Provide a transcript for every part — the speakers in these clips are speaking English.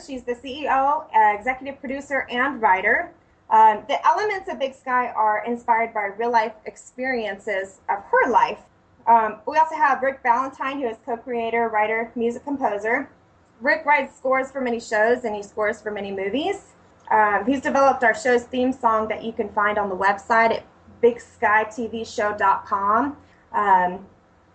She's the CEO, executive producer, and writer. The elements of Big Sky are inspired by real-life experiences of her life. We also have Rick Valentine, who is co-creator, writer, music composer. Rick writes scores for many shows, and he scores for many movies. He's developed our show's theme song that you can find on the website at bigskytvshow.com.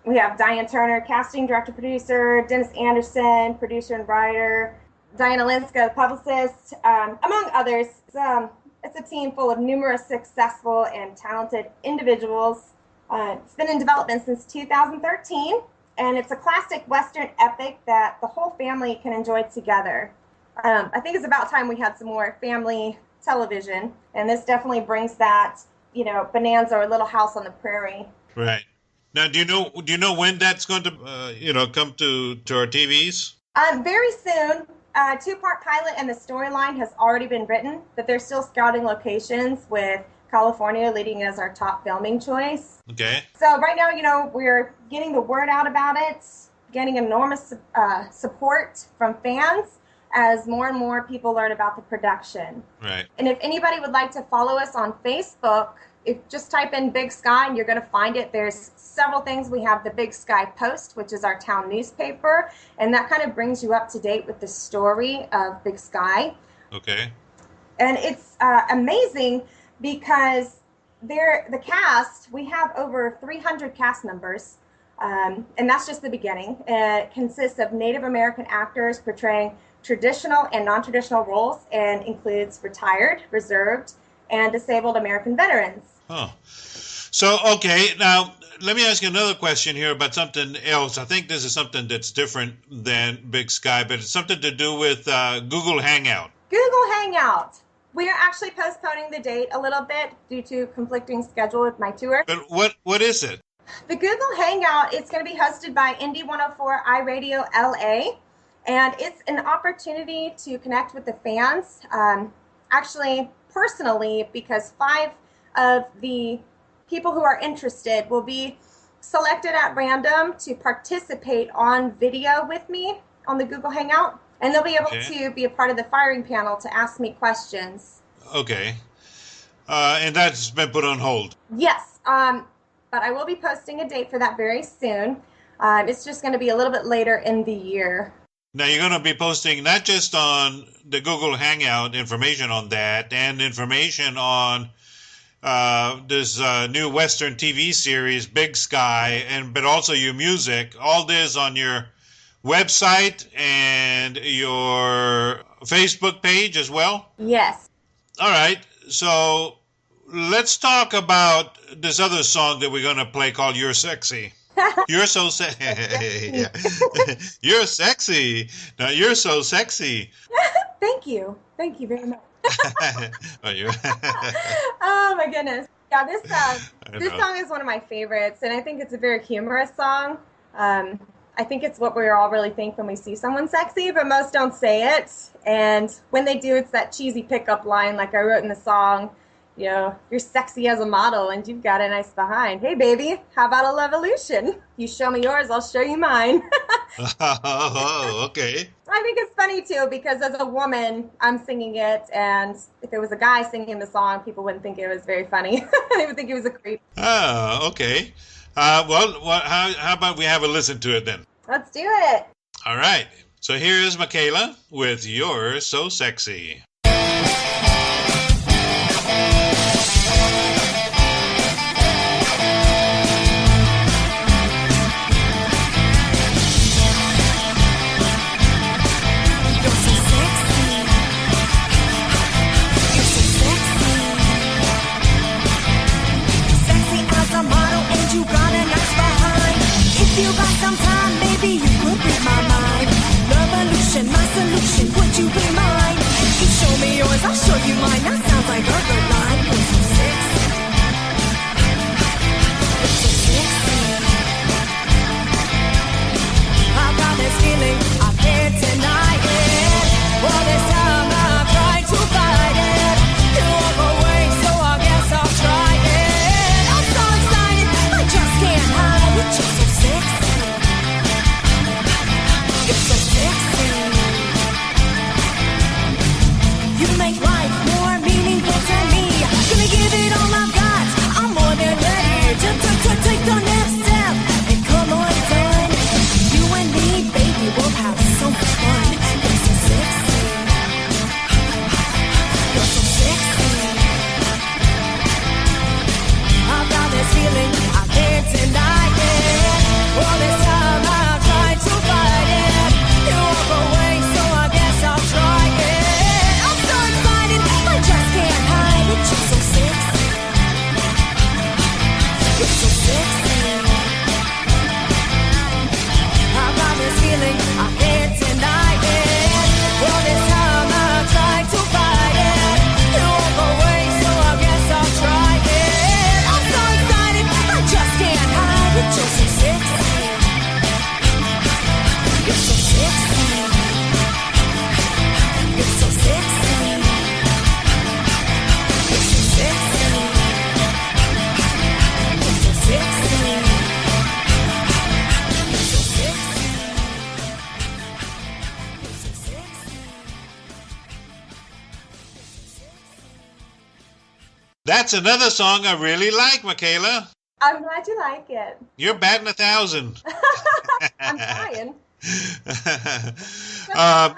We have Diane Turner, casting director, producer, Dennis Anderson, producer and writer, Diana Linska, the publicist, among others. It's a team full of numerous successful and talented individuals. It's been in development since 2013, and it's a classic Western epic that the whole family can enjoy together. I think it's about time we had some more family television, and this definitely brings that, bonanza or Little House on the Prairie. Right. Now, do you know when that's going to, come to our TVs? Very soon. Two-part pilot and the storyline has already been written, but they're still scouting locations, with California leading as our top filming choice. Okay. So right now, we're getting the word out about it, getting enormous support from fans as more and more people learn about the production. Right. And if anybody would like to follow us on Facebook, just type in Big Sky and you're going to find it. There's several things. We have the Big Sky Post, which is our town newspaper, and that kind of brings you up to date with the story of Big Sky. Okay. And it's amazing because the cast, we have over 300 cast members, and that's just the beginning. It consists of Native American actors portraying traditional and non-traditional roles, and includes retired, reserved, and disabled American veterans. Oh. So, okay, now let me ask you another question here about something else. I think this is something that's different than Big Sky, but it's something to do with Google Hangout. Google Hangout. We are actually postponing the date a little bit due to conflicting schedule with my tour. But what is it? The Google Hangout, it's going to be hosted by Indie 104 iRadio LA, and it's an opportunity to connect with the fans. Actually, personally, because 5 of the people who are interested will be selected at random to participate on video with me on the Google Hangout, and they'll be able to be a part of the firing panel to ask me questions. Okay. And that's been put on hold? Yes, but I will be posting a date for that very soon. It's just going to be a little bit later in the year. Now, you're going to be posting not just on the Google Hangout information on that, and information on this new Western TV series, Big Sky, but also your music. All this on your website and your Facebook page as well? Yes. All right. So let's talk about this other song that we're going to play called You're Sexy. You're so sexy. You're sexy. Now, you're so sexy. Thank you. Thank you very much. Are you? Oh, my goodness. Yeah, this song is one of my favorites, and I think it's a very humorous song. I think it's what we all really think when we see someone sexy, but most don't say it. And when they do, it's that cheesy pickup line like I wrote in the song. You're sexy as a model and you've got a nice behind. Hey, baby, how about a revolution? You show me yours, I'll show you mine. Oh, okay. I think it's funny, too, because as a woman, I'm singing it, and if it was a guy singing the song, people wouldn't think it was very funny. They would think he was a creep. Oh, okay. How about we have a listen to it then? Let's do it. All right. So here is Mikayla with You're So Sexy. You got some time, maybe you could be my mind. Revolution, my solution, would you be mine? You show You make life more meaningful to me. Gonna give it all I've got. I'm more than ready to take the next step and come undone. You and me, baby, we'll have so much fun. You're so sexy. You're so sexy. I've got this feeling I can't deny it. All this time I've tried to fight it. You walk away, so I guess I'll try it. I'm so excited, I just can't hide it. You're so sexy. You're so sexy. I've got this feeling I can't deny it. All this time I've tried to fight it. You walk away, so I guess I'll try it. I'm so excited, I just can't hide it. You're so sexy. You're so sexy. You're so sexy. You're so sexy. You're so sexy. You're so sexy. You're so sexy. That's another song I really like, Mikayla. I'm glad you like it. You're batting 1,000. I'm trying. Something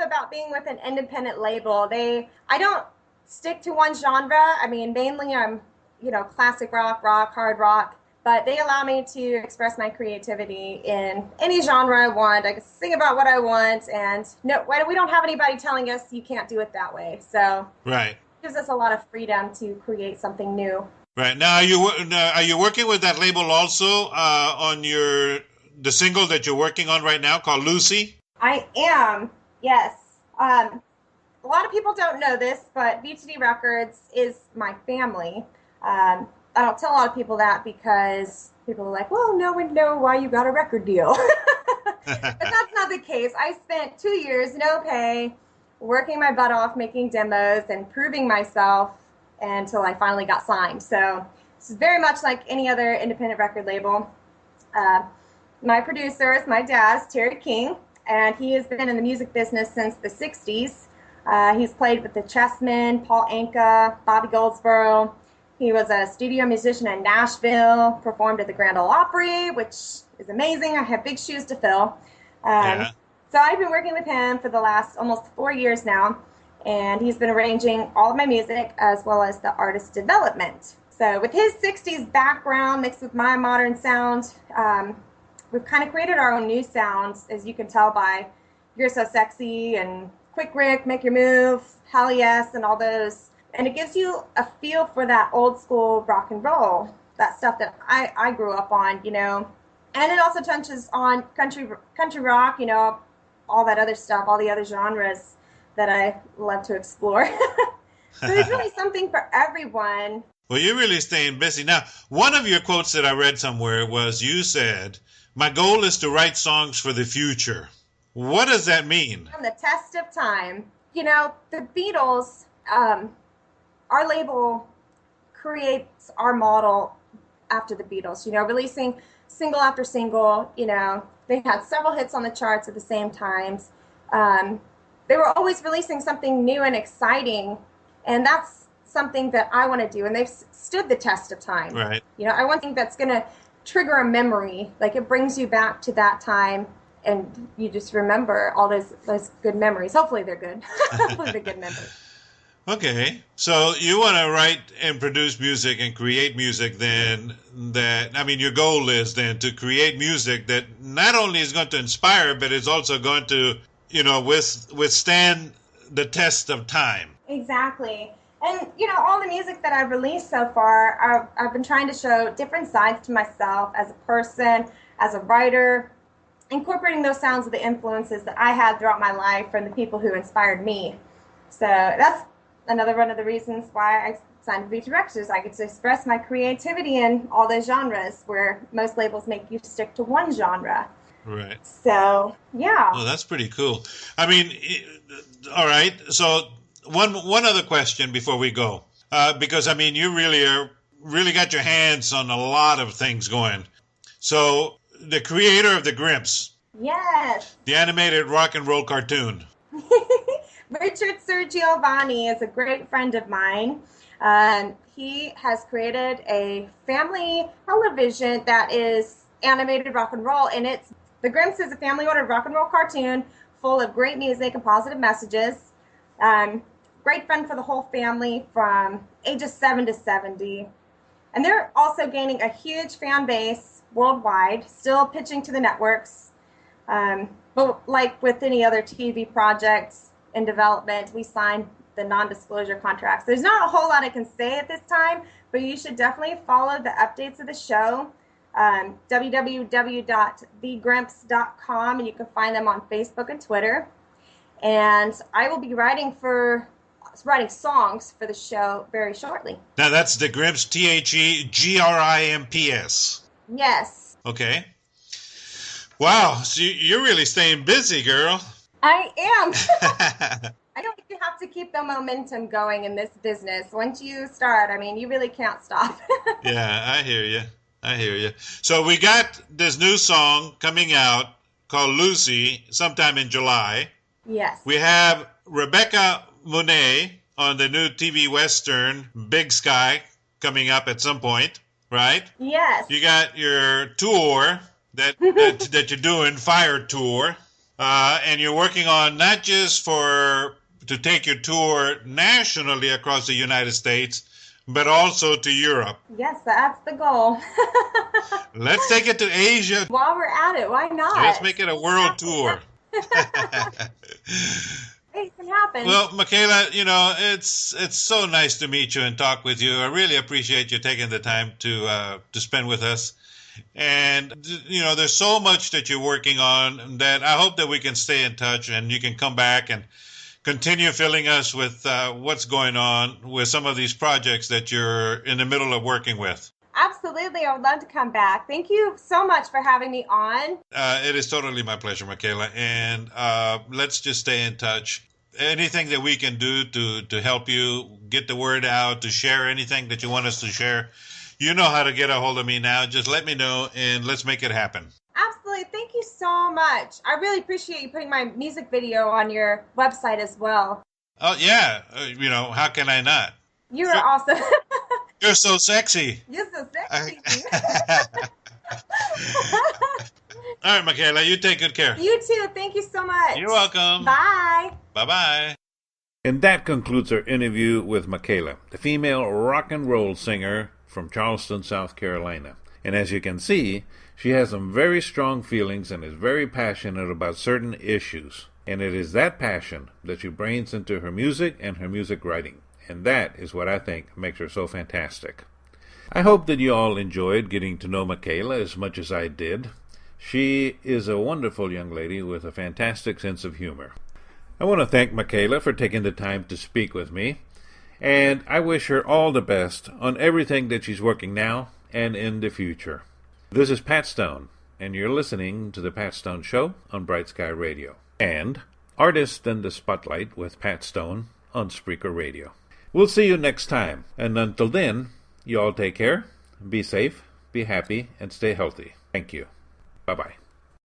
about being with an independent label. I don't stick to one genre. I mean, mainly I'm, classic rock, hard rock, but they allow me to express my creativity in any genre I want. I can sing about what I want, and we don't have anybody telling us you can't do it that way. So Right. it gives us a lot of freedom to create something new. Right. Now, are you working with that label also on the single that you're working on right now called Lucy? I am, yes. A lot of people don't know this, but V2D Records is my family. I don't tell a lot of people that because people are like, well, no one knows why you got a record deal. But that's not the case. I spent 2 years, no pay, working my butt off, making demos and proving myself until I finally got signed. So this is very much like any other independent record label. My producer is my dad, Terry King, and he has been in the music business since the 60s. He's played with the Chessmen, Paul Anka, Bobby Goldsboro. He was a studio musician in Nashville, performed at the Grand Ole Opry, which is amazing. I have big shoes to fill. So I've been working with him for the last almost 4 years now, and he's been arranging all of my music as well as the artist development. So with his 60s background mixed with my modern sound, we've kind of created our own new sounds, as you can tell by You're So Sexy and Quick Rick, Make Your Move, Hell Yes, and all those. And it gives you a feel for that old school rock and roll, that stuff that I grew up on, And it also touches on country rock, all that other stuff, all the other genres that I love to explore. So there's really something for everyone. Well, you're really staying busy. Now, one of your quotes that I read somewhere was you said, "My goal is to write songs for the future." What does that mean? On the test of time. The Beatles, our label creates our model after the Beatles, releasing single after single. They had several hits on the charts at the same times. They were always releasing something new and exciting, and that's something that I want to do, and they've stood the test of time. Right. I want something that's going to trigger a memory, like it brings you back to that time, and you just remember all those good memories. Hopefully they're good. Hopefully they're good memories. Okay. So you want to write and produce music and create music your goal is then to create music that not only is going to inspire, but is also going to, withstand the test of time. Exactly. And, all the music that I've released so far, I've been trying to show different sides to myself as a person, as a writer, incorporating those sounds of the influences that I had throughout my life from the people who inspired me. So that's another one of the reasons why I signed to V2D Records. I get to express my creativity in all those genres where most labels make you stick to one genre. Right. So, yeah. Oh, that's pretty cool. All right. So one other question before we go, because you really got your hands on a lot of things going. So the creator of the Grimps. Yes. The animated rock and roll cartoon. Richard Sir Giovanni is a great friend of mine. He has created a family television that is animated rock and roll, and The Grimps is a family-ordered rock and roll cartoon full of great music and positive messages. Great fun for the whole family from ages 7 to 70. And they're also gaining a huge fan base worldwide, still pitching to the networks. But like with any other TV projects in development, we sign the non-disclosure contracts. There's not a whole lot I can say at this time, but you should definitely follow the updates of the show. www.thegrimps.com, and you can find them on Facebook and Twitter. And I will be writing songs for the show very shortly. Now that's the Grimps, TheGrimps. Yes. Okay. Wow, so you're really staying busy, girl. I am. I don't think you have to keep the momentum going in this business. Once you start, you really can't stop. Yeah, I hear you. So we got this new song coming out called Lucy sometime in July. Yes. We have Rebecca Monet on the new TV Western Big Sky coming up at some point, right? Yes. You got your tour that you're doing, Fire Tour, and you're working on not just to take your tour nationally across the United States, but also to Europe. Yes, that's the goal. Let's take it to Asia. While we're at it, why not? Let's make it a world tour. It can happen. Well, Mikayla, it's so nice to meet you and talk with you. I really appreciate you taking the time to spend with us. And, there's so much that you're working on that I hope that we can stay in touch and you can come back and continue filling us with what's going on with some of these projects that you're in the middle of working with. Absolutely. I would love to come back. Thank you so much for having me on. It is totally my pleasure, Mikayla. And let's just stay in touch. Anything that we can do to help you get the word out, to share anything that you want us to share, you know how to get a hold of me now. Just let me know and let's make it happen. Absolutely. Thank you so much. I really appreciate you putting my music video on your website as well. Oh, yeah. How can I not? You are awesome. You're so sexy. You're so sexy. All right, Mikayla, you take good care. You too. Thank you so much. You're welcome. Bye. Bye-bye. And that concludes our interview with Mikayla, the female rock and roll singer from Charleston, South Carolina. And as you can see, she has some very strong feelings and is very passionate about certain issues. And it is that passion that she brings into her music and her music writing. And that is what I think makes her so fantastic. I hope that you all enjoyed getting to know Mikayla as much as I did. She is a wonderful young lady with a fantastic sense of humor. I want to thank Mikayla for taking the time to speak with me, and I wish her all the best on everything that she's working now and in the future. This is Pat Stone, and you're listening to The Pat Stone Show on Bright Sky Radio, and Artist in the Spotlight with Pat Stone on Spreaker Radio. We'll see you next time, and until then, you all take care, be safe, be happy, and stay healthy. Thank you. Bye-bye.